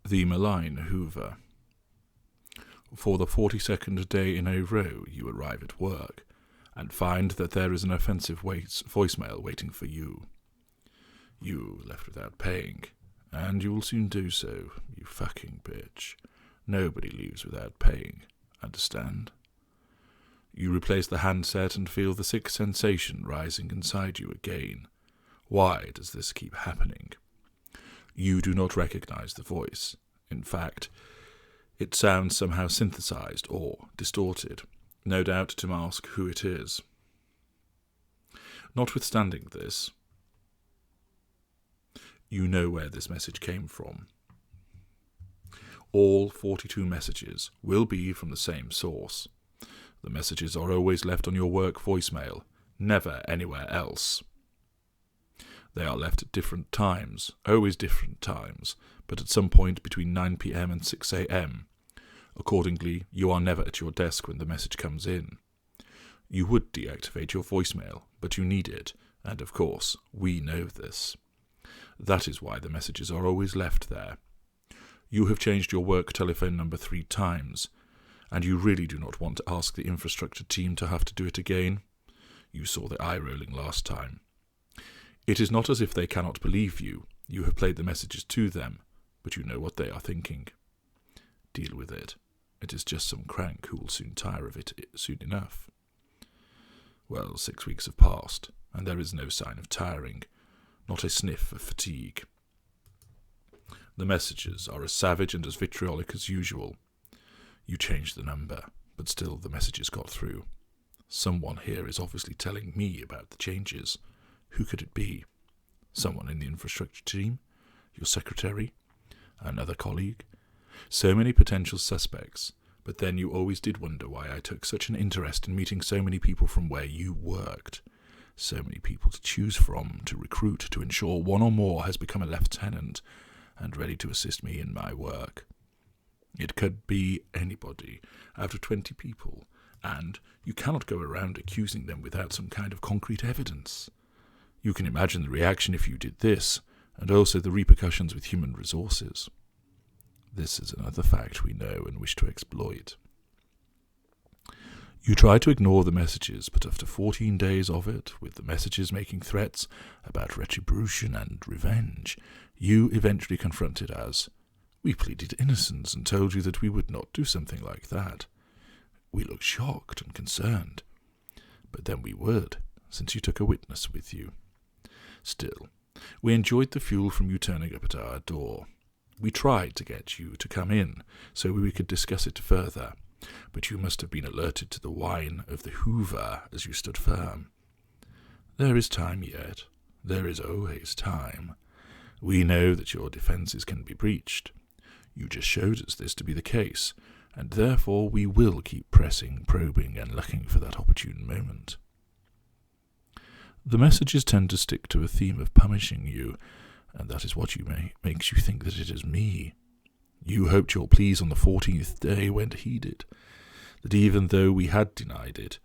The Malign Hoover. For the 42nd day in a row, you arrive at work and find that there is an offensive voicemail waiting for you. You left without paying, and you will soon do so, you fucking bitch. Nobody leaves without paying, understand? You replace the handset and feel the sick sensation rising inside you again. Why does this keep happening? You do not recognize the voice. In fact, it sounds somehow synthesized or distorted, no doubt to mask who it is. Notwithstanding this, you know where this message came from. All 42 messages will be from the same source. The messages are always left on your work voicemail, never anywhere else. They are left at different times, always different times, but at some point between 9 p.m. and 6 a.m. Accordingly, you are never at your desk when the message comes in. You would deactivate your voicemail, but you need it, and of course, we know this. That is why the messages are always left there. You have changed your work telephone number 3 times, and you really do not want to ask the infrastructure team to have to do it again. You saw the eye rolling last time. It is not as if they cannot believe you. You have played the messages to them, but you know what they are thinking. Deal with it. It is just some crank who will soon tire of it soon enough. Well, 6 weeks have passed, and there is no sign of tiring, not a sniff of fatigue. The messages are as savage and as vitriolic as usual. You changed the number, but still the messages got through. Someone here is obviously telling me about the changes. Who could it be? Someone in the infrastructure team? Your secretary? Another colleague? So many potential suspects, but then you always did wonder why I took such an interest in meeting so many people from where you worked. So many people to choose from, to recruit, to ensure one or more has become a lieutenant and ready to assist me in my work. It could be anybody out of 20 people, and you cannot go around accusing them without some kind of concrete evidence. You can imagine the reaction if you did this, and also the repercussions with human resources. This is another fact we know and wish to exploit. You try to ignore the messages, but after 14 days of it, with the messages making threats about retribution and revenge, you eventually confronted us. We pleaded innocence and told you that we would not do something like that. We looked shocked and concerned, but then we would, since you took a witness with you. Still, we enjoyed the fuel from you turning up at our door. We tried to get you to come in so we could discuss it further, but you must have been alerted to the whine of the Hoover as you stood firm. There is time yet. There is always time. We know that your defences can be breached. You just showed us this to be the case, and therefore we will keep pressing, probing, and looking for that opportune moment. The messages tend to stick to a theme of punishing you, and that is what makes you think that it is me. You hoped your pleas on the 14th day went heeded, that even though we had denied it,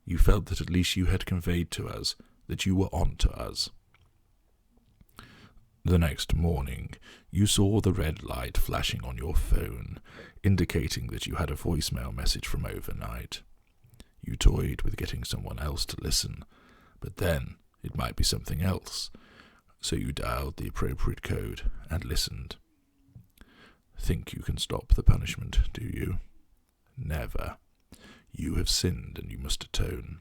you felt that at least you had conveyed to us that you were on to us. The next morning, you saw the red light flashing on your phone, indicating that you had a voicemail message from overnight. You toyed with getting someone else to listen, but then it might be something else, so you dialed the appropriate code and listened. Think you can stop the punishment, do you? Never. You have sinned and you must atone.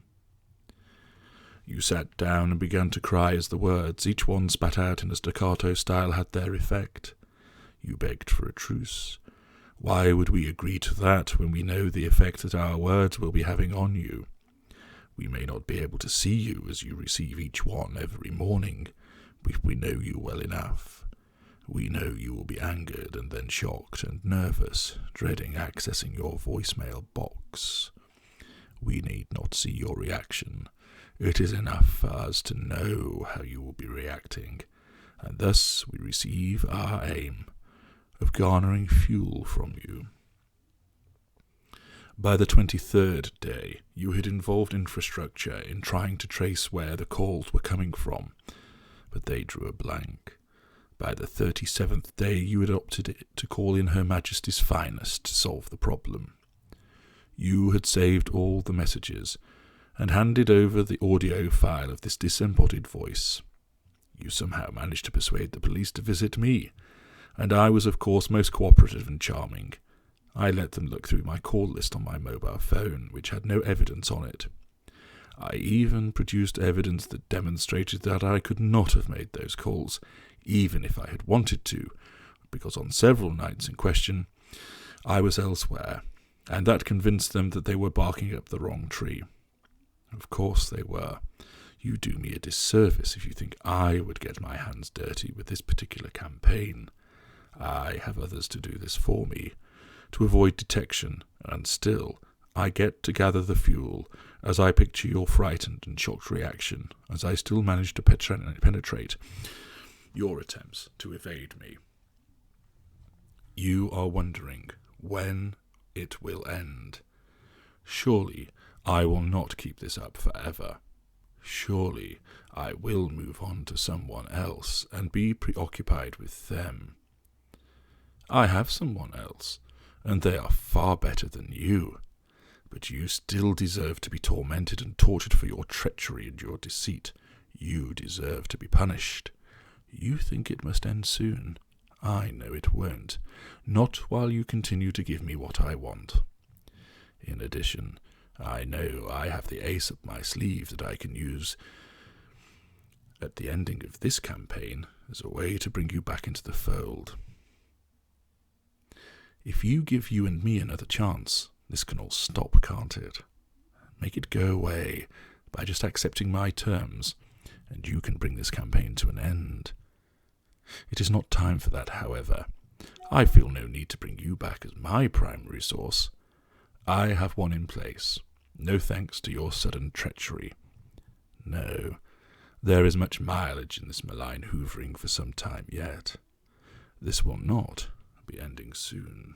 You sat down and began to cry as the words, each one spat out in a staccato style, had their effect. You begged for a truce. Why would we agree to that when we know the effect that our words will be having on you? We may not be able to see you as you receive each one every morning, but we know you well enough. We know you will be angered and then shocked and nervous, dreading accessing your voicemail box. We need not see your reaction. It is enough for us to know how you will be reacting, and thus we receive our aim of garnering fuel from you. By the 23rd day, you had involved infrastructure in trying to trace where the calls were coming from, but they drew a blank. By the 37th day you had opted to call in Her Majesty's finest to solve the problem. You had saved all the messages and handed over the audio file of this disembodied voice. You somehow managed to persuade the police to visit me, and I was of course most cooperative and charming. I let them look through my call list on my mobile phone, which had no evidence on it. I even produced evidence that demonstrated that I could not have made those calls, even if I had wanted to, because on several nights in question I was elsewhere, and that convinced them that they were barking up the wrong tree. Of course they were. You do me a disservice if you think I would get my hands dirty with this particular campaign. I have others to do this for me, to avoid detection, and still I get to gather the fuel as I picture your frightened and shocked reaction, as I still manage to penetrate your attempts to evade me. You are wondering when it will end. Surely I will not keep this up forever. Surely I will move on to someone else and be preoccupied with them. I have someone else, and they are far better than you. But you still deserve to be tormented and tortured for your treachery and your deceit. You deserve to be punished. You think it must end soon. I know it won't. Not while you continue to give me what I want. In addition, I know I have the ace up my sleeve that I can use at the ending of this campaign as a way to bring you back into the fold. If you give you and me another chance, this can all stop, can't it? Make it go away by just accepting my terms, and you can bring this campaign to an end. It is not time for that, however. I feel no need to bring you back as my primary source. I have one in place, no thanks to your sudden treachery. No, there is much mileage in this malign hoovering for some time yet. This will not be ending soon.